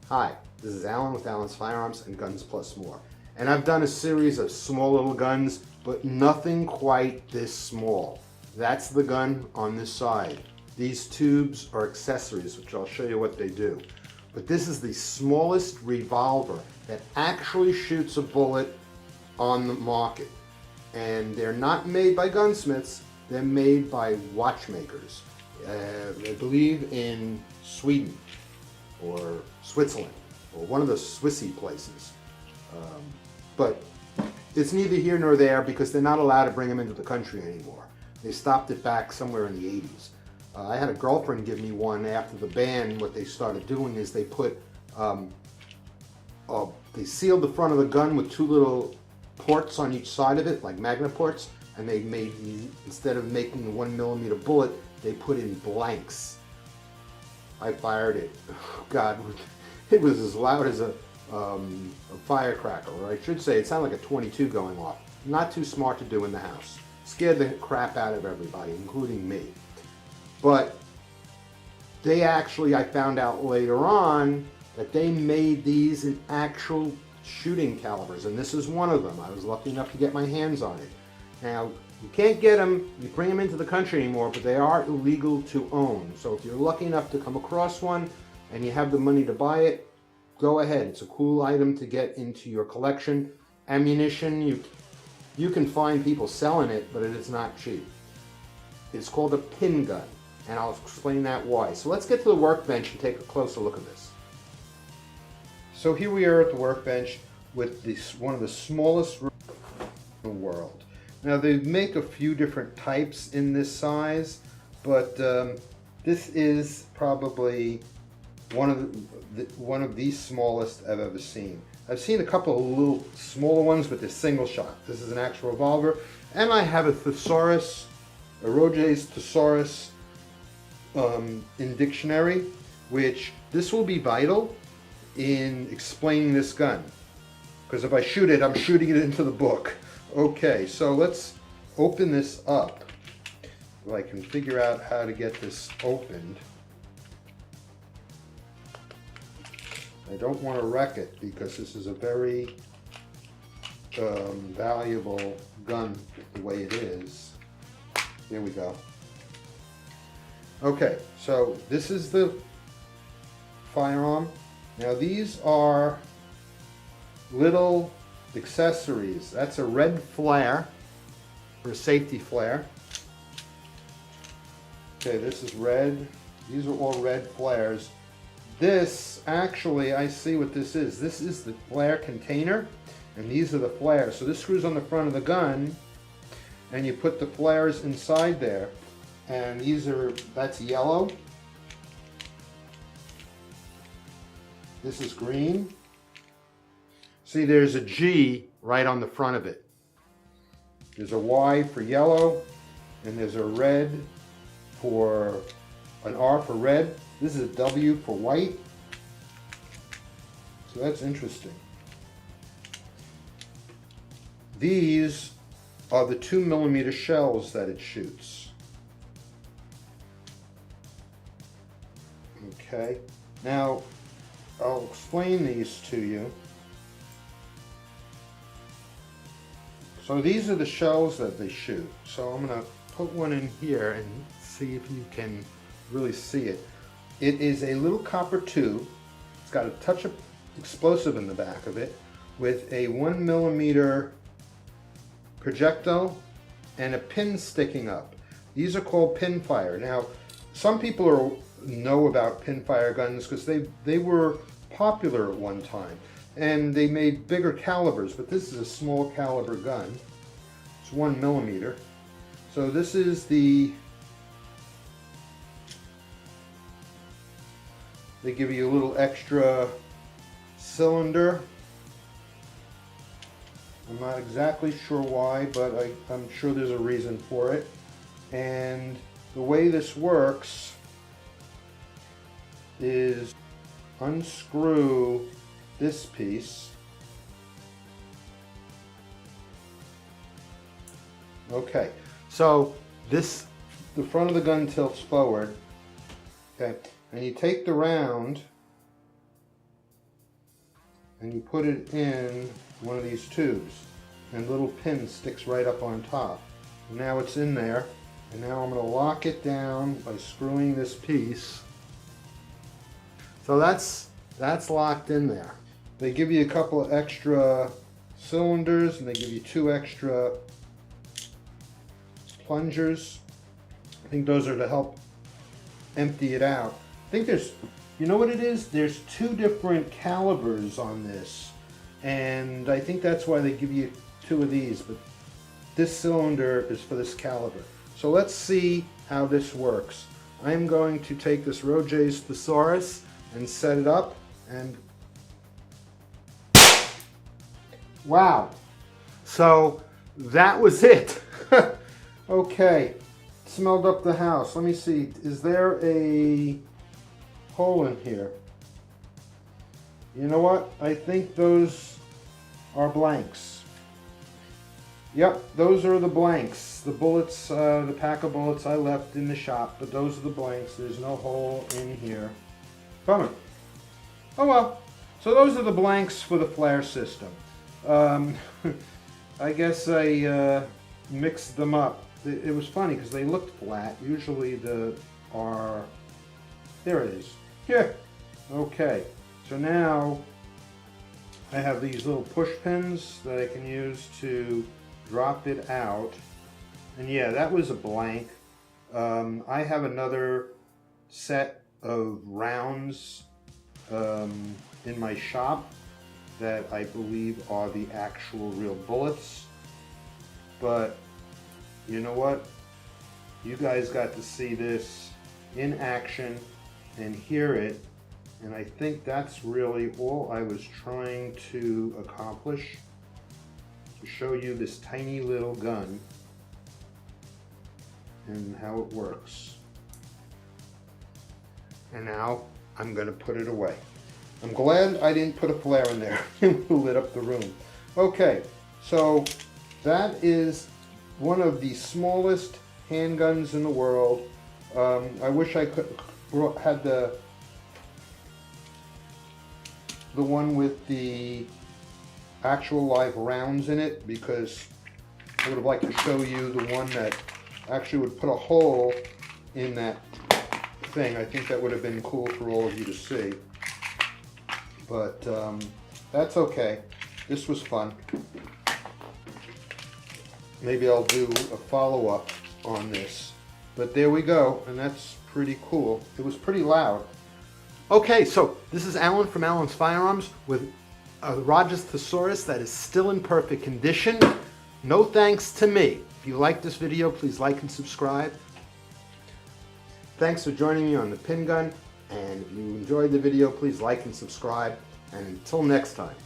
Hi, this is Alan with Alan's Firearms and Guns Plus More. And I've done a series of small little guns, but nothing quite this small. That's the gun on this side. These tubes are accessories, which I'll show you what they do. But this is the smallest revolver that actually shoots a bullet on the market. And they're not made by gunsmiths, they're made by watchmakers. I believe in Sweden or Switzerland or one of the Swissy places. But it's neither here nor there because they're not allowed to bring them into the country anymore. They stopped it back somewhere in the 80s. I had a girlfriend give me one after the ban. What they started doing is they put, they sealed the front of the gun with two little ports on each side of it, like magnet ports, and they made, instead of making the 1mm bullet, they put in blanks. I fired it. God, it was as loud as a firecracker, or I should say, it sounded like a 22 going off. Not too smart to do in the house. Scared the crap out of everybody, including me. But they actually, I found out later on, that they made these in actual shooting calibers, and this is one of them. I was lucky enough to get my hands on it. Now, you can't get them, you bring them into the country anymore, but they are illegal to own. So if you're lucky enough to come across one and you have the money to buy it, go ahead. It's a cool item to get into your collection. Ammunition, you can find people selling it, but it is not cheap. It's called a pin gun, and I'll explain that why. So let's get to the workbench and take a closer look at this. So here we are at the workbench with this, one of the smallest in the world. Now they make a few different types in this size, but this is probably one of the smallest I've ever seen. I've seen a couple of little smaller ones, but they're single shot. This is an actual revolver, and I have a thesaurus, a Roget's thesaurus in dictionary, which this will be vital in explaining this gun, because if I shoot it, I'm shooting it into the book. Okay, so let's open this up. If I can figure out how to get this opened. I don't want to wreck it because this is a very valuable gun the way it is. Here we go. Okay, so this is the firearm. Now these are little accessories. That's a red flare, or a safety flare. Okay, this is red. These are all red flares. This, actually, I see what this is. This is the flare container, and these are the flares. So this screws on the front of the gun, and you put the flares inside there. And these are, that's yellow. This is green. See, there's a G right on the front of it. There's a Y for yellow, and there's a red for, an R for red. This is a W for white. So that's interesting. These are the 2mm shells that it shoots. Okay, now I'll explain these to you. So these are the shells that they shoot. So I'm going to put one in here and see if you can really see it. It is a little copper tube. It's got a touch of explosive in the back of it with a 1mm projectile and a pin sticking up. These are called pinfire. Now, some people know about pinfire guns because they were popular at one time. And they made bigger calibers, but this is a small caliber gun. It's 1mm. So this is the, they give you a little extra cylinder. I'm not exactly sure why, but I'm sure there's a reason for it. And the way this works is unscrew this piece. Okay, so this, the front of the gun tilts forward, okay, and you take the round and you put it in one of these tubes, and little pin sticks right up on top. Now it's in there, and now I'm going to lock it down by screwing this piece. So that's locked in there. They give you a couple of extra cylinders, and they give you 2 extra plungers. I think those are to help empty it out. I think there's, you know what it is? There's 2 different calibers on this, and I think that's why they give you 2 of these, but this cylinder is for this caliber. So let's see how this works. I'm going to take this Roget's Thesaurus and set it up, and wow. So that was it. Okay, smelled up the house. Let me see, is there a hole in here? You know what? I think those are blanks. Yep, those are the blanks. The bullets, the pack of bullets I left in the shop, but those are the blanks. There's no hole in here. Bummer. Oh well. So those are the blanks for the flare system. I guess I mixed them up. It was funny because they looked flat. Usually there it is. Yeah. Okay. So now I have these little push pins that I can use to drop it out. And yeah, that was a blank. I have another set of rounds in my shop that I believe are the actual real bullets. But you know what? You guys got to see this in action and hear it, and I think that's really all I was trying to accomplish, to show you this tiny little gun and how it works. And now I'm going to put it away. I'm glad I didn't put a flare in there. It lit up the room. Okay, so that is one of the smallest handguns in the world. I wish I could had the one with the actual live rounds in it, because I would have liked to show you the one that actually would put a hole in that thing. I think that would have been cool for all of you to see. But that's okay. This was fun. Maybe I'll do a follow-up on this. But there we go, and that's pretty cool. It was pretty loud. Okay, so this is Alan from Alan's Firearms with a Roget's Thesaurus that is still in perfect condition. No thanks to me. If you like this video, please like and subscribe. Thanks for joining me on the Pin Gun, and if you enjoyed the video, please like and subscribe. And until next time.